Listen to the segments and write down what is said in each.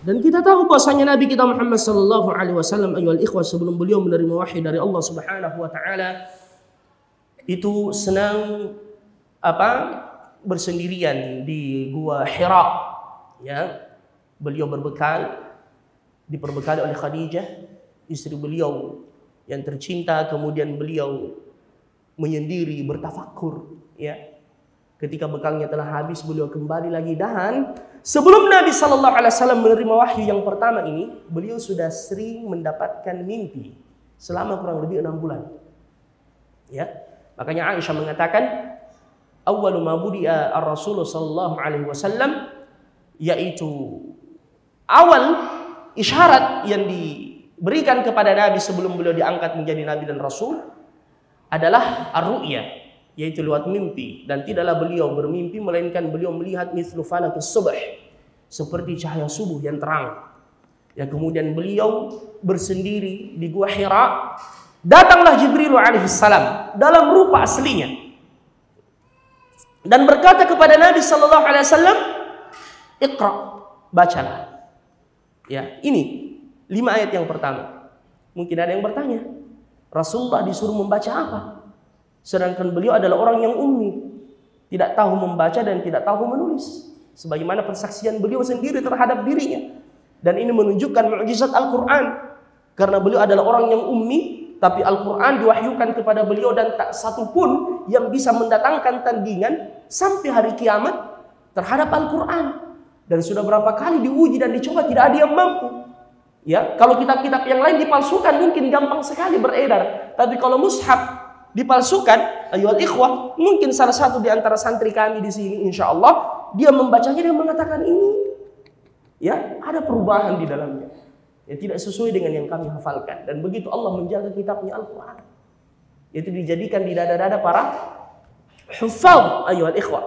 Dan kita tahu bahwasanya Nabi kita Muhammad sallallahu alaihi wasallam ayyuhal ikhwah, sebelum beliau menerima wahyu dari Allah Subhanahu wa taala itu senang bersendirian di gua Hira, ya. Beliau diperbekali oleh Khadijah, istri beliau yang tercinta, kemudian beliau menyendiri bertafakur, ya. Ketika bekalnya telah habis, beliau kembali lagi. Dan sebelum Nabi sallallahu alaihi wasallam menerima wahyu yang pertama ini, beliau sudah sering mendapatkan mimpi selama kurang lebih 6 bulan. Ya. Makanya Aisyah mengatakan, awwalu ma budi'a ar-Rasul sallallahu alaihi wasallam, yaitu awal isyarat yang diberikan kepada Nabi sebelum beliau diangkat menjadi Nabi dan Rasul adalah ar-ru'ya, yaitu lewat mimpi. Dan tidaklah beliau bermimpi melainkan beliau melihat mithlu falakus subh, seperti cahaya subuh yang terang. Ya, kemudian beliau bersendiri di gua Hira. Datanglah Jibril alaihissalam dalam rupa aslinya dan berkata kepada Nabi sallallahu alaihi wasallam, "Iqra, bacalah." Ya, ini 5 ayat yang pertama. Mungkin ada yang bertanya, Rasulullah disuruh membaca apa? Sedangkan beliau adalah orang yang ummi, tidak tahu membaca dan tidak tahu menulis, sebagaimana persaksian beliau sendiri terhadap dirinya. Dan ini menunjukkan mukjizat Al-Quran, karena beliau adalah orang yang ummi, tapi Al-Quran diwahyukan kepada beliau dan tak satu pun yang bisa mendatangkan tandingan sampai hari kiamat terhadap Al-Quran. Dan sudah berapa kali diuji dan dicoba, tidak ada yang mampu. Ya, kalau kitab-kitab yang lain dipalsukan mungkin gampang sekali beredar, tapi kalau mushaf dipalsukan, ayyuhal ikhwah, mungkin salah satu di antara santri kami di sini insyaallah dia membacanya dan mengatakan ini, ya, ada perubahan di dalamnya. Ya, tidak sesuai dengan yang kami hafalkan. Dan begitu Allah menjaga kitabnya Al-Quran, itu dijadikan di dada-dada para hufaz, ayyuhal ikhwah.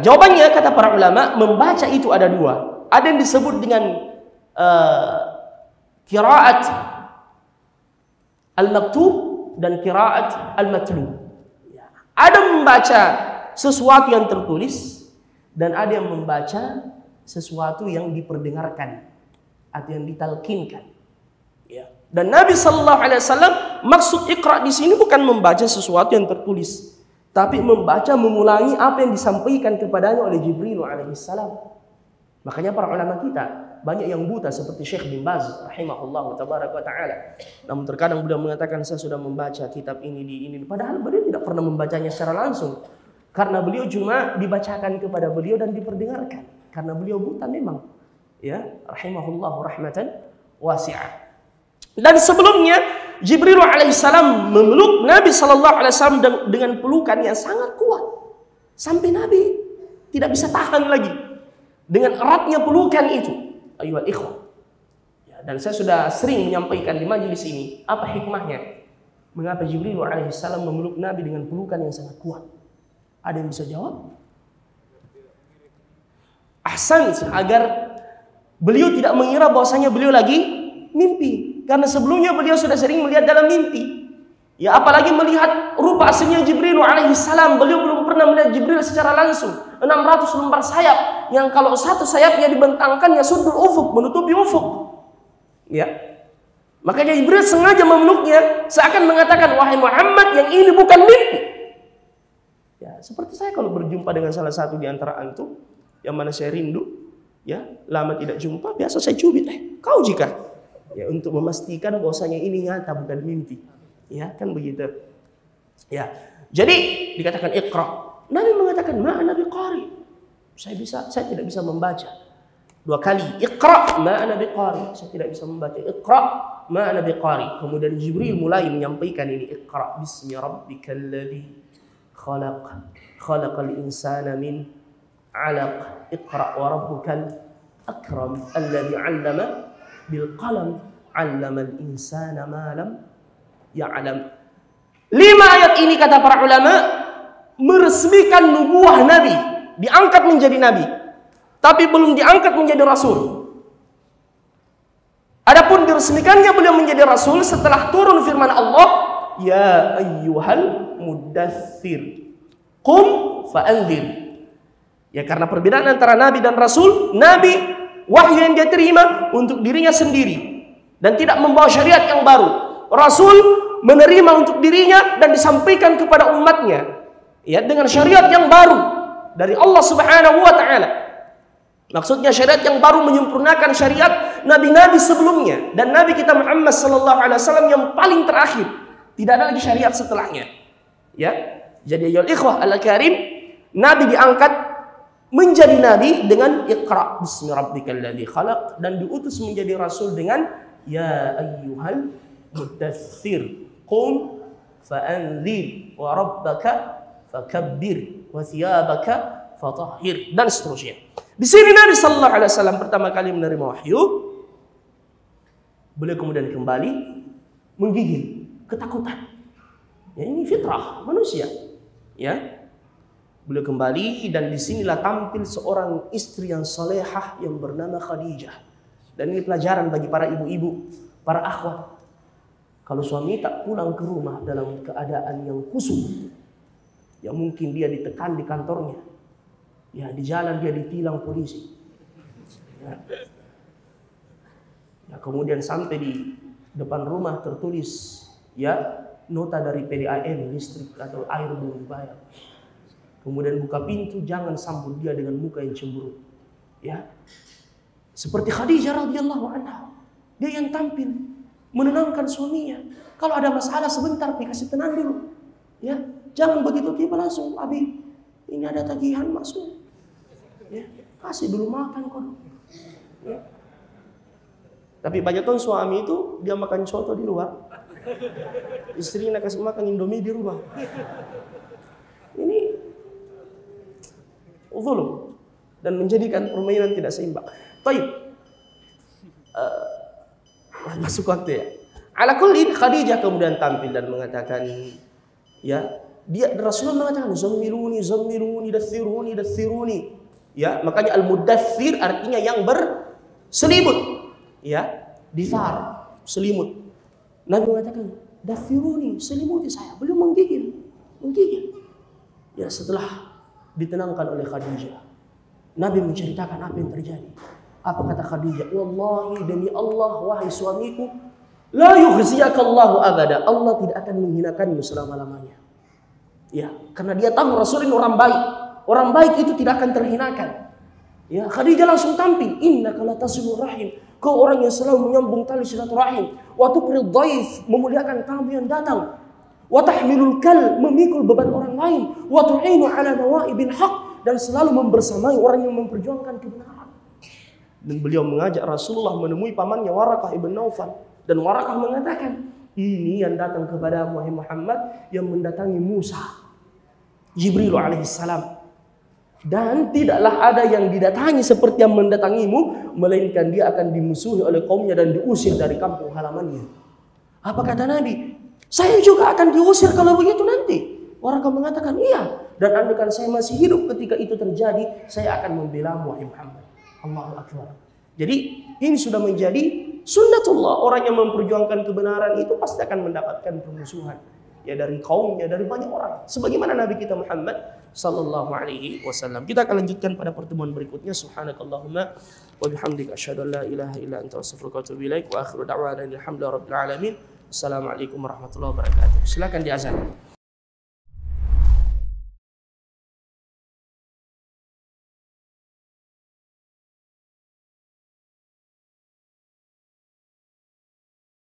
Jawabannya kata para ulama, membaca itu ada 2. Ada yang disebut dengan qiraat al-maktub dan qiraat al-matlu. Ada membaca sesuatu yang tertulis dan ada yang membaca sesuatu yang diperdengarkan atau yang ditalkinkan. Ya. Dan Nabi sallallahu alaihi wasallam maksud iqra di sini bukan membaca sesuatu yang tertulis, tapi membaca, mengulangi apa yang disampaikan kepadanya oleh Jibril alaihi salam. Makanya para ulama kita banyak yang buta seperti Syekh bin Baz rahimahullah tabaraka wa taala. Namun terkadang beliau mengatakan, saya sudah membaca kitab ini di ini, padahal beliau tidak pernah membacanya secara langsung. Karena beliau cuma dibacakan kepada beliau dan diperdengarkan. Karena beliau buta memang. Ya, rahimahullah rahmatan wasi'ah. Dan sebelumnya Jibril alaihissalam memeluk Nabi sallallahu alaihi wasallam dengan pelukan yang sangat kuat. Sampai Nabi tidak bisa tahan lagi dengan eratnya pelukan itu. Ayyuhal ikhwah. Ya, dan saya sudah sering menyampaikan di majelis ini, apa hikmahnya? Mengapa Jibril alaihissalam memeluk Nabi dengan pelukan yang sangat kuat? Ada yang bisa jawab? Ahsan, agar beliau tidak mengira bahwasanya beliau lagi mimpi. Karena sebelumnya beliau sudah sering melihat dalam mimpi. Ya, apalagi melihat rupa aslinya Jibril alaihissalam. Beliau belum pernah melihat Jibril secara langsung. 600 lembar sayap, yang kalau satu sayapnya dibentangkan ya sudul ufuk, menutupi ufuk. Ya. Makanya Jibril sengaja memeluknya, seakan mengatakan, wahai Muhammad, yang ini bukan mimpi. Ya, seperti saya kalau berjumpa dengan salah satu di antara antum yang mana saya rindu, ya, lama tidak jumpa, biasa saya cubit, kau jika, ya, untuk memastikan bahwasanya ini nyata bukan mimpi. Ya, kan begitu. Ya. Jadi dikatakan iqra. Nabi mengatakan, ma'ana biqari. Saya tidak bisa membaca. 2 kali, iqra ma'ana biqari. Saya tidak bisa membaca. Iqra ma'ana biqari. Kemudian Jibril mulai menyampaikan ini, iqra bismi rabbikal ladzi khalaq. Khalaqal insana min 'alaq. Iqra wa rabbukal akram alladzi 'allama bil qalam. 'Allamal insana ma lam ya'lam. 5 ayat ini kata para ulama meresmikan nubuah Nabi, diangkat menjadi Nabi, tapi belum diangkat menjadi Rasul. Adapun diresmikannya beliau menjadi Rasul setelah turun firman Allah, ya ayyuhal muddaththir qum fa'anzir. Ya, karena perbedaan antara Nabi dan Rasul, Nabi wahyu yang dia terima untuk dirinya sendiri dan tidak membawa syariat yang baru. Rasul menerima untuk dirinya dan disampaikan kepada umatnya ya dengan syariat yang baru dari Allah Subhanahu wa taala. Maksudnya syariat yang baru menyempurnakan syariat nabi-nabi sebelumnya dan nabi kita Muhammad sallallahu alaihi wasallam yang paling terakhir. Tidak ada lagi syariat setelahnya. Ya. Jadi ya ikhwah al-karim, nabi diangkat menjadi nabi dengan Iqra bismi rabbikal ladzi khalaq dan diutus menjadi rasul dengan ya ayyuhal mudaththir qum fa'anzir wa rabbaka fakabbir wa thiyabaka fatahhir dan seterusnya. Di sini Nabi sallallahu alaihi wasallam pertama kali menerima wahyu, beliau kemudian kembali menggigil ketakutan. Ya, ini fitrah manusia. Ya. Beliau kembali dan disinilah tampil seorang istri yang salehah yang bernama Khadijah. Dan ini pelajaran bagi para ibu-ibu, para akhwat. Kalau suami tak pulang ke rumah dalam keadaan yang khusyuk, ya mungkin dia ditekan di kantornya, ya di jalan dia ditilang polisi, ya kemudian sampai di depan rumah tertulis ya nota dari PDAM, listrik atau air belum dibayar. Kemudian buka pintu, jangan sambut dia dengan muka yang cemberut. Ya, seperti Khadijah radhiyallahu anha, dia yang tampil menenangkan suaminya. Kalau ada masalah sebentar, dikasih tenang dulu. Ya, jangan begitu tiba langsung, Abi, ini ada tagihan masuk. Ya, kasih dulu makan kok. Ya. Tapi banyak tuh suami itu dia makan soto di luar, istrinya kasih makan Indomie di rumah. Ini zulm dan menjadikan permainan tidak seimbang. Baik, masuk waktu ya. Ala kulli Khadijah kemudian tampil dan mengatakan, ya dia Rasulullah mengatakan zammiluni zammiluni dathiruni dathiruni. Ya, makanya al-mudaththir artinya yang berselimut. Ya, dithar, selimut. Nabi mengatakan dathiruni, selimuti saya. Beliau menggigil. Ya, setelah ditenangkan oleh Khadijah, Nabi menceritakan apa yang terjadi. Apa kata Khadijah? Wallahi demi Allah wahai suamiku, la yukhziyakallahu abada. Allah tidak akan menghinakanmu selama-lamanya. Ya, karena dia tahu Rasul ini orang baik. Orang baik itu tidak akan terhinakan. Ya, Khadijah langsung tampil, innaka latasilur rahim. Kau orang yang selalu menyambung tali silaturahim. Wa tuqrid dhaif, memuliakan tamu yang datang. Wa tahmilul kal, memikul beban orang lain. Wa tu'inu ala nawaibil haq, dan selalu membersamai orang yang memperjuangkan kebenaran. Dan beliau mengajak Rasulullah menemui pamannya Warakah ibn Naufal. Dan Warakah mengatakan, ini yang datang kepada Muhammad yang mendatangi Musa, Jibril alaihissalam. Dan tidaklah ada yang didatangi seperti yang mendatangimu, melainkan dia akan dimusuhi oleh kaumnya dan diusir dari kampung halamannya. Apa kata Nabi? Saya juga akan diusir kalau begitu nanti. Warakah mengatakan iya. Dan andaikan saya masih hidup ketika itu terjadi, saya akan membela Muhammad. Allahu Akbar. Jadi ini sudah menjadi sunnatullah. Orang yang memperjuangkan kebenaran itu pasti akan mendapatkan permusuhan. Ya dari kaumnya, dari banyak orang. Sebagaimana Nabi kita Muhammad sallallahu alaihi wasallam. Kita akan lanjutkan pada pertemuan berikutnya. Subhanakallahumma wa bihamdika asyhadu an la ilaha illa anta astaghfiruka wa atubu ilaik. Wa akhiru da'wana alhamdulillahi rabbil alamin. Assalamualaikum warahmatullahi wabarakatuh. Silakan diazan.